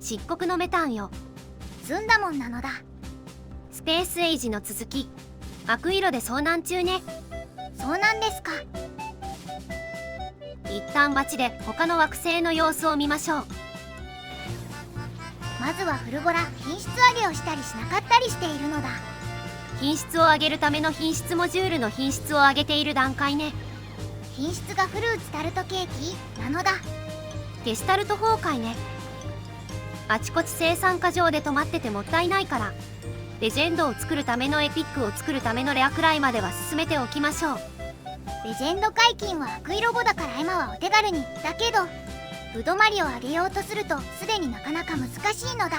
漆黒のメタンよ。ずんだもんなのだ。スペースエイジの続き、悪色で遭難中ね。そうなんですか。一旦街で他の惑星の様子を見ましょう。まずはフルボラ品質上げをしたりしなかったりしているのだ。品質を上げるための品質モジュールの品質を上げている段階ね。品質がフルーツタルトケーキなのだ。ゲシュタルト崩壊ね。あちこち生産過剰で止まっててもったいないから、レジェンドを作るためのエピックを作るためのレアくらいまでは進めておきましょう。レジェンド解禁は悪色5だから今はお手軽にだけど、ぶどまりを上げようとするとすでになかなか難しいのだ。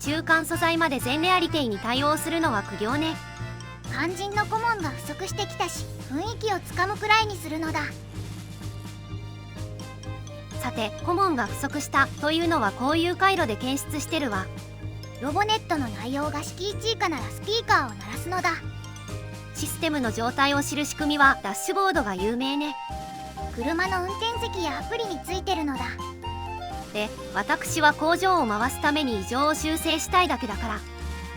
中間素材まで全レアリティに対応するのは苦行ね。肝心の顧問が不足してきたし、雰囲気をつかむくらいにするのだ。さて、顧問が不足したというのはこういう回路で検出してるわ。ロボネットの内容が敷1以下ならスピーカーを鳴らすのだ。システムの状態を知る仕組みはダッシュボードが有名ね。車の運転席やアプリについてるのだ。で、私は工場を回すために異常を修正したいだけだから、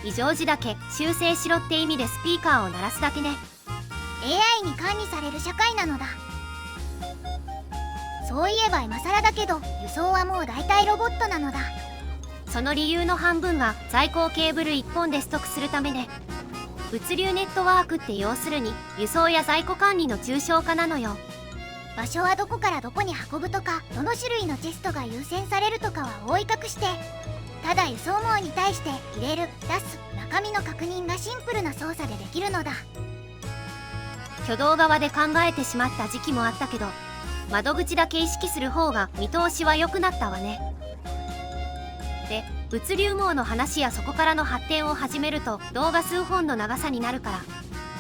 異常時だけ修正しろって意味でスピーカーを鳴らすだけね。 AI に管理される社会なのだ。そういえば今更だけど、輸送はもう大体ロボットなのだ。その理由の半分が在庫をケーブル1本でストックするためね。物流ネットワークって要するに輸送や在庫管理の抽象化なのよ。場所はどこからどこに運ぶとか、どの種類のチェストが優先されるとかは覆い隠して、ただ輸送網に対して入れる出す中身の確認がシンプルな操作でできるのだ。挙動側で考えてしまった時期もあったけど、窓口だけ意識する方が見通しは良くなったわね。で、物流網の話やそこからの発展を始めると動画数本の長さになるから、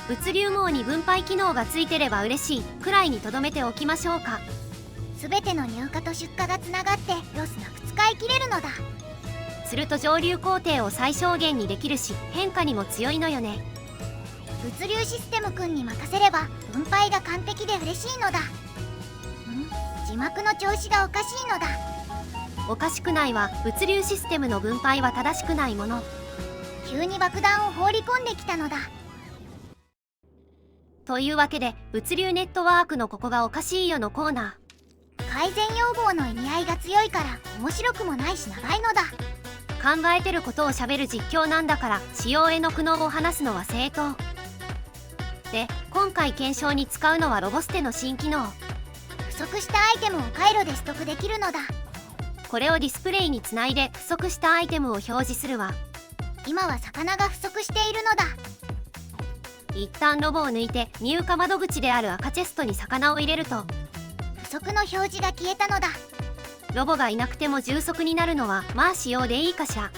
物流網に分配機能がついてれば嬉しいくらいにとどめておきましょうか。全ての入荷と出荷がつながってロスなく使い切れるのだ。すると上流工程を最小限にできるし、変化にも強いのよね。物流システムくんに任せれば分配が完璧で嬉しいのだ。字幕の調子がおかしいのだ。おかしくないわ。物流システムの分配は正しくないもの。急に爆弾を放り込んできたのだ。というわけで、物流ネットワークのここがおかしいよのコーナー。改善要望の意味合いが強いから面白くもないし長いのだ。考えてることをしゃべる実況なんだから、使用への苦悩を話すのは正当で、今回検証に使うのはロボステの新機能。不足したアイテムを回路で取得できるのだ。これをディスプレイにつないで不足したアイテムを表示するわ。今は魚が不足しているのだ。一旦ロボを抜いて入荷窓口である赤チェストに魚を入れると、不足の表示が消えたのだ。ロボがいなくても充足になるのはまあ仕様でいいかしら。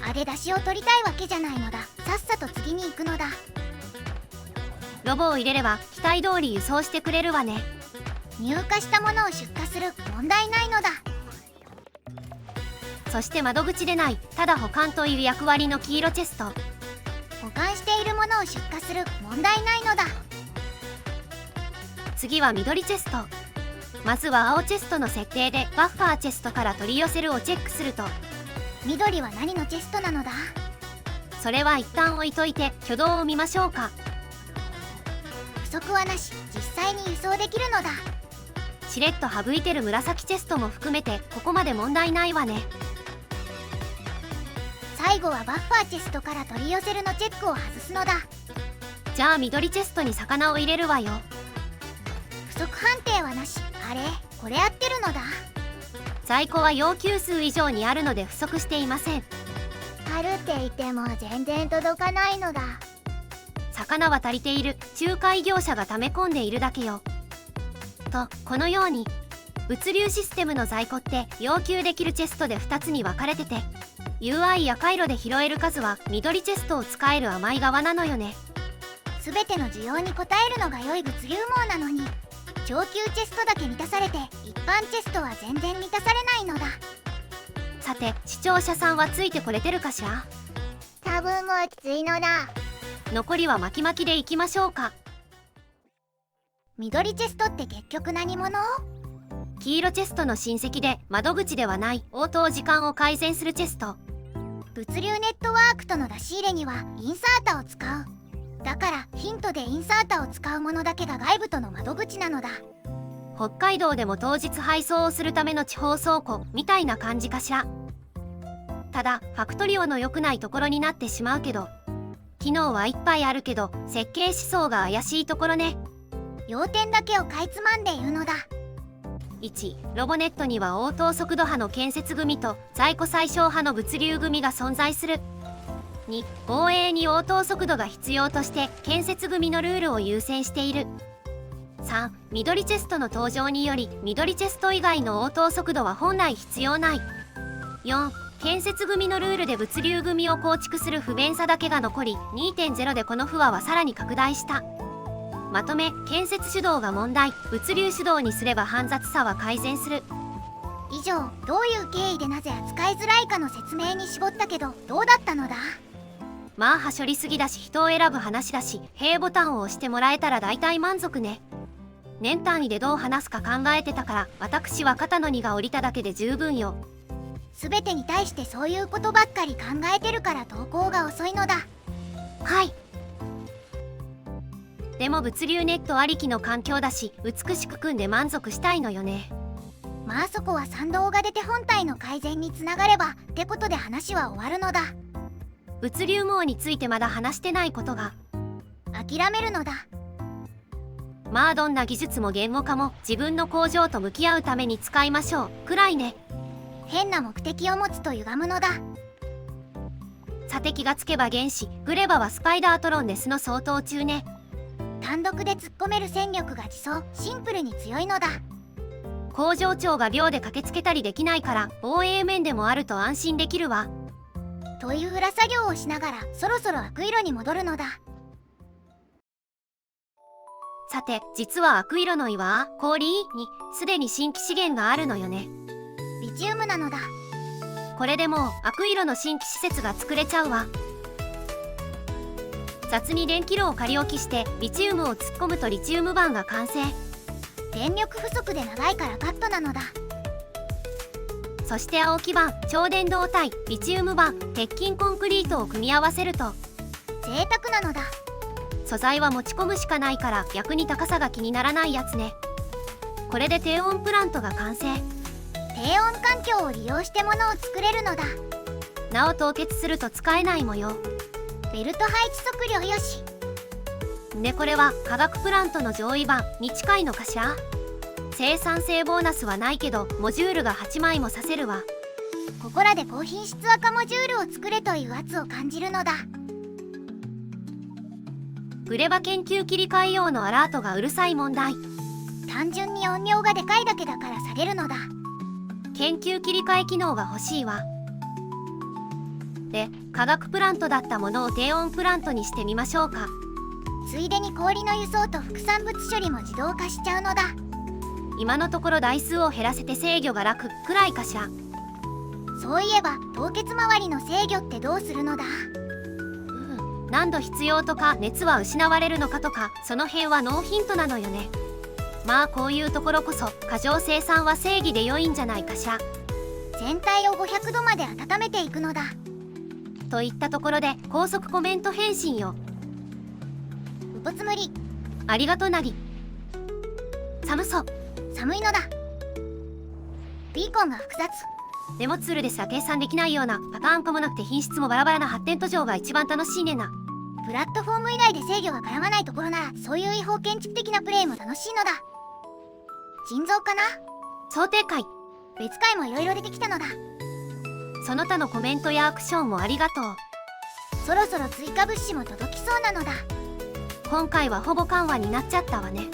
あれ出しを取りたいわけじゃないのだ。さっさと次に行くのだ。ロボを入れれば期待通り輸送してくれるわね。入荷したものを出荷する。問題ないのだ。そして窓口でない、ただ保管という役割の黄色チェスト。保管しているものを出荷する。問題ないのだ。次は緑チェスト。まずは青チェストの設定でバッファーチェストから取り寄せるをチェックすると、緑は何のチェストなのだ。それは一旦置いといて挙動を見ましょうか。不足はなし。実際に輸送できるのだ。しれっと省いてる紫チェストも含めてここまで問題ないわね。最後はバッファーチェストから取り寄せるのチェックを外すのだ。じゃあ緑チェストに魚を入れるわよ。不足判定はなし。あれこれ合ってるのだ。在庫は要求数以上にあるので不足していません。あるって言っても全然届かないのだ。魚は足りている。仲介業者が溜め込んでいるだけよ。と、このように物流システムの在庫って要求できるチェストで2つに分かれてて、 UI や回路で拾える数は緑チェストを使える甘い側なのよね。全ての需要に応えるのが良い物流網なのに、上級チェストだけ満たされて一般チェストは全然満たされないのだ。さて、視聴者さんはついてこれてるかしら。多分もうきついのだ。残りは巻き巻きでいきましょうか。緑チェストって結局何者？黄色チェストの親戚で窓口ではない応答時間を改善するチェスト。物流ネットワークとの出し入れにはインサータを使う。だからヒントでインサータを使うものだけが外部との窓口なのだ。北海道でも当日配送をするための地方倉庫みたいな感じかしら。ただファクトリオの良くないところになってしまうけど、機能はいっぱいあるけど設計思想が怪しいところね。要点だけをかいつまんで言うのだ。1、ロボネットには応答速度派の建設組と在庫最小派の物流組が存在する。2、防衛に応答速度が必要として建設組のルールを優先している。3、緑チェストの登場により緑チェスト以外の応答速度は本来必要ない。4、建設組のルールで物流組を構築する不便さだけが残り 2.0 でこの不和はさらに拡大した。まとめ、建設主導が問題、物流主導にすれば煩雑さは改善する。以上、どういう経緯でなぜ扱いづらいかの説明に絞ったけどどうだったのだ。まあはしょりすぎだし人を選ぶ話だし、平ボタンを押してもらえたら大体満足ね。年単位でどう話すか考えてたから私は肩の荷が下りただけで十分よ。全てに対してそういうことばっかり考えてるから投稿が遅いのだ。はい。でも物流ネットありきの環境だし美しく組んで満足したいのよね。まあそこは賛同が出て本体の改善につながればってことで話は終わるのだ。物流網についてまだ話してないことが。諦めるのだ。まあどんな技術も言語化も自分の工場と向き合うために使いましょうくらいね。変な目的を持つと歪むのだ。さて気がつけば原子グレバはスパイダートロンで素の相当中ね。単独で突っ込める戦力が自走シンプルに強いのだ。工場長が秒で駆けつけたりできないから防衛面でもあると安心できるわ。という裏作業をしながらそろそろ悪色に戻るのだ。さて実は悪色の岩氷にすでに新規資源があるのよね。リチウムなのだ。これでもう悪色の新規施設が作れちゃうわ。雑に電気炉を仮置きしてリチウムを突っ込むとリチウム板が完成。電力不足で長いからカットなのだ。そして青木板、超電導体、リチウム板、鉄筋コンクリートを組み合わせると贅沢なのだ。素材は持ち込むしかないから逆に高さが気にならないやつね。これで低温プラントが完成。低温環境を利用して物を作れるのだ。なお凍結すると使えない模様。ベルト配置測量よし。でこれは化学プラントの上位板に近いのかしら。生産性ボーナスはないけどモジュールが8枚も刺せるわ。ここらで高品質赤モジュールを作れという圧を感じるのだ。グレバ研究切り替え用のアラートがうるさい問題。単純に音量がでかいだけだから下げるのだ。研究切り替え機能が欲しいわ。で化学プラントだったものを低温プラントにしてみましょうか。ついでに氷の輸送と副産物処理も自動化しちゃうのだ。今のところ台数を減らせて制御が楽くらいかしら。そういえば凍結周りの制御ってどうするのだ。何度必要とか熱は失われるのかとかその辺はノーヒントなのよね。まあこういうところこそ過剰生産は正義で良いんじゃないかしら。全体を500度まで温めていくのだ。といったところで高速コメント返信よ。うぽつむり。ありがとなぎ。寒そう。寒いのだ。ビーコンが複雑。でもツールですら計算できないようなパターン化もなくて品質もバラバラな発展途上が一番楽しいねんな。プラットフォーム以外で制御が絡まないところならそういう違法建築的なプレイも楽しいのだ。腎臓かな。想定会。別会もいろいろ出てきたのだ。その他のコメントやアクションもありがとう。そろそろ追加物資も届きそうなのだ。今回はほぼ緩和になっちゃったわね。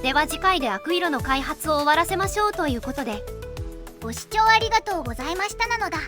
では次回で悪色の開発を終わらせましょうということで。ご視聴ありがとうございましたなのだ。